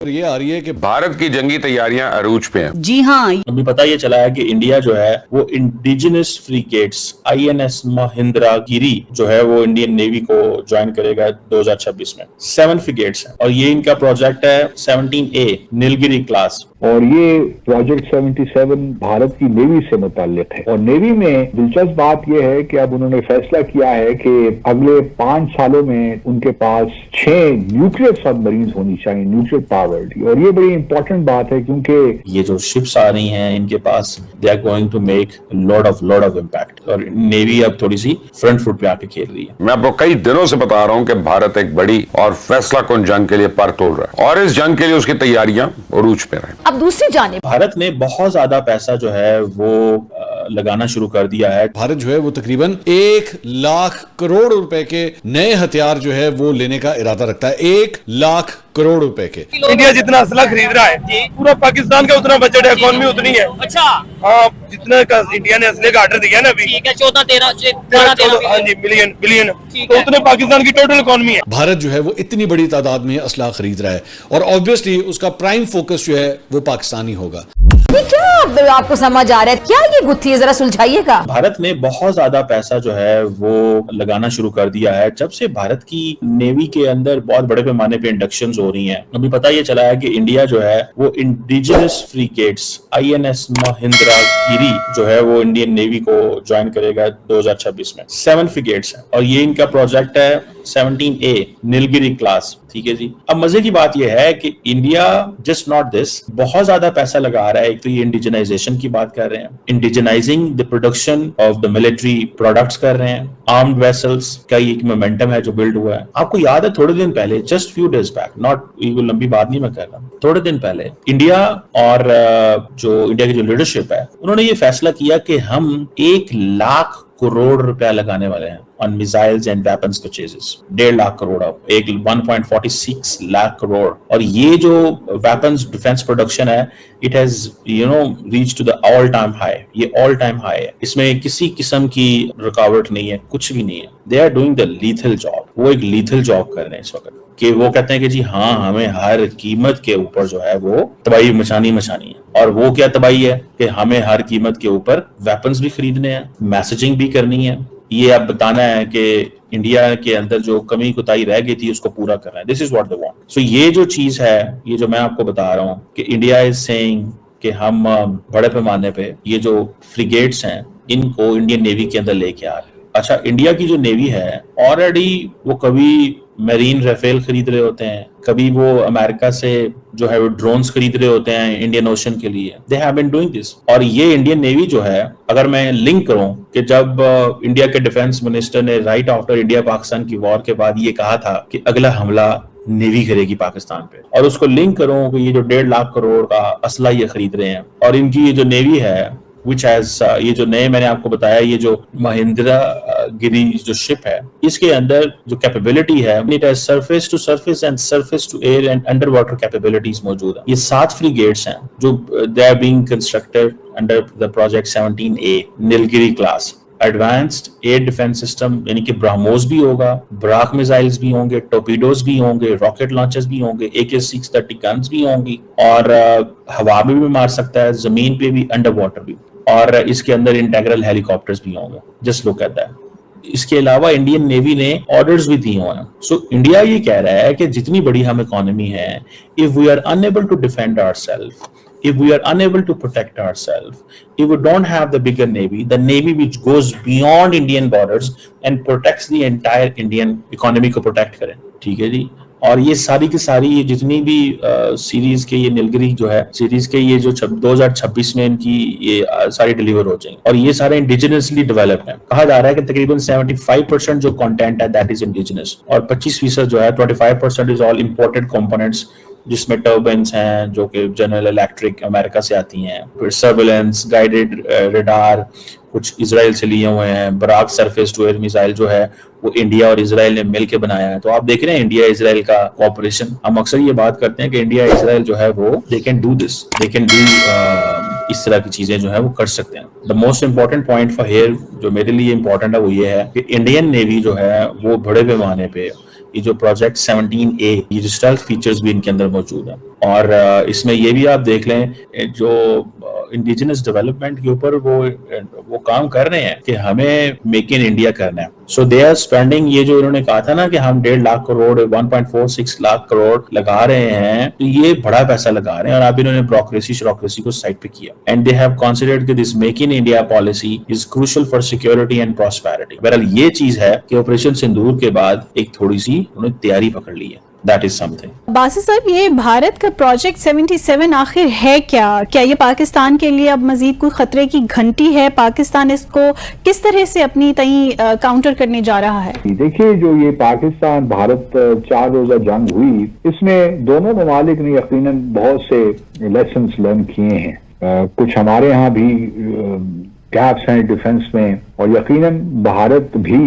یہ آ رہی ہے کہ بھارت کی جنگی تیاریاں عروج پہ ہیں. جی ہاں، ابھی پتہ یہ چلا ہے کہ انڈیا جو ہے وہ انڈیجنس فریگیٹس INS مہندرا گیری جو ہے وہ انڈین نیوی کو جوائن کرے گا 2026 میں. 7 فریگیٹس ہیں اور یہ ان کا پروجیکٹ ہے 17A نیلگری کلاس. اور یہ پروجیکٹ 77 بھارت کی نیوی سے متعلق ہے. اور نیوی میں دلچسپ بات یہ ہے کہ اب انہوں نے فیصلہ کیا ہے کہ اگلے 5 سالوں میں ان کے پاس 6 نیوکلیر سب مرینز ہونی چاہیے، نیوکلیر پاورڈ. اور یہ بڑی امپورٹنٹ بات ہے کیونکہ یہ جو شپس آ رہی ہیں ان کے پاس they are going to make lot of impact. اور نیوی اب تھوڑی سی فرنٹ فٹ پہ آ کے کھیل رہی ہے. میں آپ کو کئی دنوں سے بتا رہا ہوں کہ بھارت ایک بڑی اور فیصلہ کن جنگ کے لیے پر توڑ رہا ہے اور اس جنگ کے لیے اس کی تیاریاں عروج پہ ہیں. اب دوسری جانب بھارت نے بہت زیادہ پیسہ جو ہے وہ لگانا شروع کر دیا ہے. بھارت جو ہے وہ تقریباً 1,00,000 کروڑ روپے کے نئے ہتھیار جو ہے وہ لینے کا ارادہ رکھتا ہے. 1,00,000 کروڑ روپے کے. انڈیا جتنا اسلحہ خرید رہا ہے پورا پاکستان کا اتنا بجٹ ہے، اکانومی اتنی ہے. اچھا ہاں، جتنا کا انڈیا نے اسلحے کا آرڈر دیا نا ابھی، ٹھیک ہے، 14-13 ہاں جی بلین تو اتنے پاکستان کی ٹوٹل اکانومی ہے. بھارت جو ہے وہ اتنی بڑی تعداد میں اسلحہ خرید رہا ہے اور آبویسلی اس کا پرائم فوکس جو ہے وہ پاکستانی ہوگا. یہ کیا آپ کو سمجھ آ رہا ہے؟ کیا یہ گتھی ہے؟ ذرا سلجھائیے گا. بھارت نے بہت زیادہ پیسہ جو ہے وہ لگانا شروع کر دیا ہے جب سے بھارت کی نیوی کے اندر بہت بڑے پیمانے پہ انڈکشنز ہو رہی ہیں. ابھی پتہ یہ چلا ہے کہ انڈیا جو ہے وہ انڈیجنس فریگیٹس INS مہندرا گیری جو ہے وہ انڈین نیوی کو جوائن کرے گا 2026 میں. 7 فریگیٹس ہیں اور یہ ان کا پروجیکٹ ہے 17A نیلگری کلاس. ٹھیک ہے جی. اب مزے کی بات یہ ہے کہ انڈیا جسٹ ناٹ دس بہت زیادہ پیسہ لگا رہا ہے. ایک تو یہ انڈیجنائزیشن کی بات کر رہے ہیں، indigenising the production of the military products کر رہے ہیں. آرمڈ ویسلز کا یہ ایک مومنٹم ہے جو بلڈ ہوا ہے. آپ کو یاد ہے تھوڑے دن پہلے، just few days back, not یہ لمبی بات نہیں میں کہہ رہا ہوں، تھوڑے دن پہلے انڈیا اور جو انڈیا کی جو لیڈرشپ ہے انہوں نے یہ فیصلہ کیا کہ ہم 1,00,000 کروڑ روپیہ لگانے والے ہیں on missiles and weapons purchases. 1.5 crore, 1.46 lakh crore. اور یہ جو weapons defense production ہے it has reached to the all time high. یہ all time high ہے. اس میں کسی قسم کی رکاوٹ نہیں ہے، کچھ بھی نہیں ہے. They are doing the lethal job. وہ ایک lethal job کر رہے ہیں اس وقت کہ وہ کہتے ہیں کہ جی ہاں ہمیں ہر قیمت کے اوپر جو ہے وہ تباہی مچانی ہے. اور وہ کیا تباہی ہے کہ ہمیں ہر قیمت کے اوپر ویپنز بھی خریدنے ہیں، میسجنگ بھی کرنی ہے. یہ اب بتانا ہے کہ انڈیا کے اندر جو کمی کوتاہی رہ گئی تھی اس کو پورا کرنا ہے. دس از واٹ دے وانٹ. سو یہ جو چیز ہے، یہ جو میں آپ کو بتا رہا ہوں کہ انڈیا از سیئنگ کہ ہم بڑے پیمانے پہ یہ جو فریگیٹس ہیں ان کو انڈین نیوی کے اندر لے کے آ رہے ہیں. اچھا، انڈیا کی جو نیوی ہے آلریڈی وہ کبھی میرین ریفیل خرید رہے ہوتے ہیں، کبھی وہ امریکہ سے جو ہے وہ ڈرونز خرید رہے ہوتے ہیں انڈین اوشن کے لیے. They have been doing this. اور یہ انڈین نیوی جو ہے، اگر میں لنک کروں کہ جب انڈیا کے ڈیفنس منسٹر نے رائٹ آفٹر انڈیا پاکستان کی وار کے بعد یہ کہا تھا کہ اگلا حملہ نیوی کرے گی پاکستان پہ، اور اس کو لنک کروں کہ یہ جو 1.5 کروڑ کا اسلحہ یہ خرید رہے ہیں اور ان کی یہ جو نیوی ہے which has یہ جو نئے میں نے آپ کو بتایا یہ جو مہندرا گیری جو شپ ہے اس کے اندر جو کیپیبلٹی ہے it has surface to surface and surface to air and underwater capabilities موجود ہیں. یہ 7 فریگیٹس ہیں جو they are being constructed under the project 17A Nilgiri class. Advanced air defence system یعنی کہ برہموس بھی ہوگا، براک میزائلز بھی ہوں گے، ٹورپیڈوز بھی ہوں گے، راکٹ لانچرز بھی ہوں گے، AK-630 گنز بھی ہوں گی، اور ہوا میں بھی مار سکتا ہے، زمین پہ بھی، انڈر واٹر بھی، اور اس کے اندر انٹیگرل ہیلی کاپٹرز بھی ہوں گے. Just look at that. اس کے علاوہ انڈین نیوی نے آرڈرز بھی دیے ہوئے ہیں. سو انڈیا یہ کہہ رہا ہے کہ جتنی بڑی ہم اکانومی ہے، if we are unable to defend ourselves, if we are unable to protect ourselves, if we don't have the bigger navy, the navy which goes beyond Indian borders and protects the entire Indian economy کو protect کریں. ٹھیک ہے جی. اور یہ ساری کی ساری یہ جتنی بھی سیریز کے یہ نیلگری جو ہے سیریز کے یہ جو 2026 میں ان کی یہ ساری ڈیلیور ہو جائیں گے، اور یہ سارے انڈیجنسلی ڈیولپ ہیں. کہا جا رہا ہے کہ تقریباً 75% جو کانٹینٹ ہے دیٹ از انڈیجنس، اور 25% جو ہے 25% از آل امپورٹڈ کمپوننٹس، جس میں ٹربنس ہیں جو کہ جنرل الیکٹرک امریکہ سے آتی ہیں، پھر سرویلنس، گائیڈڈ ریڈار کچھ اسرائیل سے لیے ہوئے ہیں، Barak surface to air missile جو ہے وہ انڈیا اور اسرائیل نے مل کے بنایا ہے. تو آپ دیکھ رہے ہیں انڈیا اسرائیل کا کوآپریشن. ہم اکثر یہ بات کرتے ہیں کہ انڈیا اسرائیل جو ہے وہ they can do this, they can do اس طرح کی چیزیں جو ہے وہ کر سکتے ہیں. The most important point for here جو میرے لیے امپورٹنٹ ہے وہ یہ ہے کہ انڈین نیوی جو ہے وہ بڑے پیمانے پہ یہ جو پروجیکٹ 17A یہ اسٹیلتھ فیچرز بھی ان کے اندر موجود ہیں. اور اس میں یہ بھی آپ دیکھ لیں جو انڈیجنس ڈیولپمنٹ کے اوپر وہ کام کر رہے ہیں کہ ہمیں میک ان انڈیا کرنا ہے. سو دے آر اسپینڈنگ, یہ جو انہوں نے کہا تھا نا کہ ہم 1.5 لاکھ کروڑ 1.46 لاکھ کروڑ لگا رہے ہیں, تو یہ بڑا پیسہ لگا رہے ہیں. اور اب انہوں نے بروکریسی کو سائڈ پہ کیا. اینڈ دے ہیو کنسیڈرڈ کہ this make in India policy is crucial for security and prosperity. بہرحال یہ چیز ہے کہ آپریشن سندور کے بعد ایک تھوڑی سی انہوں نے تیاری پکڑ لی ہے. That is something. باسط صاحب, یہ بھارت کا پروجیکٹ 77 آخر ہے کیا یہ پاکستان کے لیے اب مزید کوئی خطرے کی گھنٹی ہے؟ پاکستان اس کو کس طرح سے اپنی کاؤنٹر کرنے جا رہا ہے؟ دیکھیے, جو یہ پاکستان بھارت 4 روزہ جنگ ہوئی, اس میں دونوں ممالک نے یقیناً بہت سے لیسنز لرن کیے ہیں. کچھ ہمارے ہاں بھی گیپس ہیں ڈیفنس میں, اور یقیناً بھارت بھی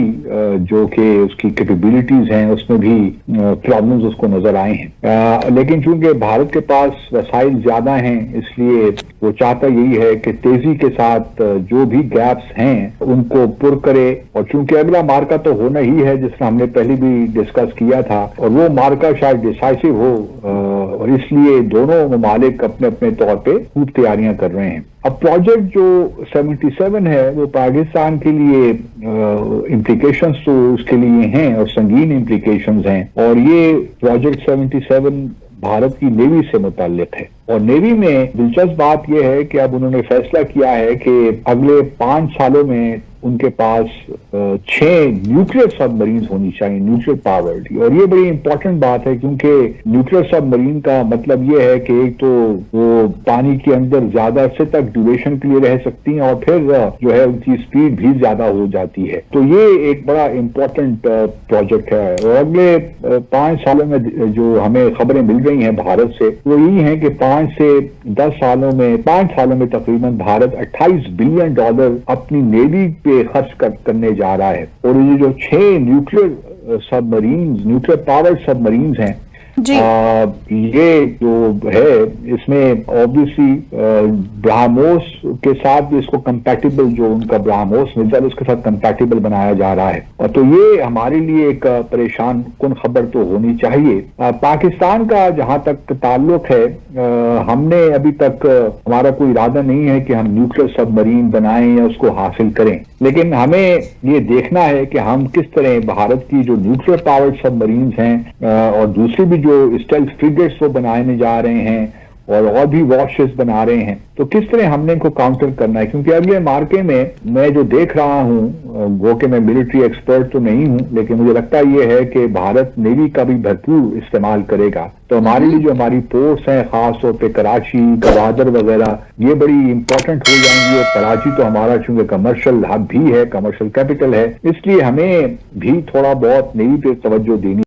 جو کہ اس کی کیپیبلٹیز ہیں اس میں بھی پرابلمز اس کو نظر آئے ہیں. لیکن چونکہ بھارت کے پاس وسائل زیادہ ہیں, اس لیے وہ چاہتا یہی ہے کہ تیزی کے ساتھ جو بھی گیپس ہیں ان کو پر کرے. اور چونکہ اگلا مارکا تو ہونا ہی ہے, جس طرح ہم نے پہلے بھی ڈسکس کیا تھا, اور وہ مارکا شاید ڈیسائسو ہو, اور اس لیے دونوں ممالک اپنے اپنے طور پہ خوب تیاریاں کر رہے ہیں. اب پروجیکٹ جو 77 ہے وہ پاکستان کے لیے امپلیکیشنز تو اس کے لیے ہیں, اور سنگین امپلیکیشنز ہیں. اور یہ پروجیکٹ 77 بھارت کی نیوی سے متعلق ہے. اور نیوی میں دلچسپ بات یہ ہے کہ اب انہوں نے فیصلہ کیا ہے کہ اگلے 5 سالوں میں ان کے پاس 6 نیوکلیر سب مرینز ہونی چاہیے, نیوکلیر پاورڈ. اور یہ بڑی امپورٹنٹ بات ہے, کیونکہ نیوکلیر سب مرین کا مطلب یہ ہے کہ ایک تو وہ پانی کے اندر زیادہ عرصے تک ڈیوریشن کے لیے رہ سکتی ہیں, اور پھر جو ہے ان کی اسپیڈ بھی زیادہ ہو جاتی ہے. تو یہ ایک بڑا امپورٹنٹ پروجیکٹ ہے. اور اگلے 5 سالوں میں جو ہمیں خبریں مل رہی ہیں بھارت سے, وہ یہی ہیں کہ 5 سے 10 سالوں میں 5 سالوں میں تقریباً بھارت $28 بلین اپنی نیوی پہ خرچ کرنے جا رہا ہے. اور یہ جو 6 نیوکلیر سب مرینز, نیوکلیر پاور سب مرینز ہیں, جی یہ جو ہے اس میں اوبویسلی برہموس کے ساتھ اس کو کمپیٹیبل, جو ان کا برہموس ملتا ہے اس کے ساتھ کمپیٹیبل بنایا جا رہا ہے. اور تو یہ ہمارے لیے ایک پریشان کن خبر تو ہونی چاہیے. پاکستان کا جہاں تک تعلق ہے, ہم نے ابھی تک ہمارا کوئی ارادہ نہیں ہے کہ ہم نیوکلیر سب مرین بنائیں یا اس کو حاصل کریں. لیکن ہمیں یہ دیکھنا ہے کہ ہم کس طرح بھارت کی جو نیوکلیر پاور سب مرینز ہیں اور دوسری بھی جو اسٹیلتھ فریگیٹس وہ بنانے جا رہے ہیں اور بھی وارشپس بنا رہے ہیں, تو کس طرح ہم نے ان کو کاؤنٹر کرنا ہے. کیونکہ اگلے مارکے میں جو دیکھ رہا ہوں, وہ کہ میں ملٹری ایکسپرٹ تو نہیں ہوں, لیکن مجھے لگتا یہ ہے کہ بھارت نیوی کا بھی بھرپور استعمال کرے گا. تو ہمارے لیے جو ہماری پورٹس ہیں, خاص طور پہ کراچی, گوادر وغیرہ, یہ بڑی امپورٹنٹ ہو جائیں گی. اور کراچی تو ہمارا چونکہ کمرشل ہب بھی ہے, کمرشل کیپٹل ہے, اس لیے ہمیں بھی تھوڑا بہت نیوی پہ توجہ دینی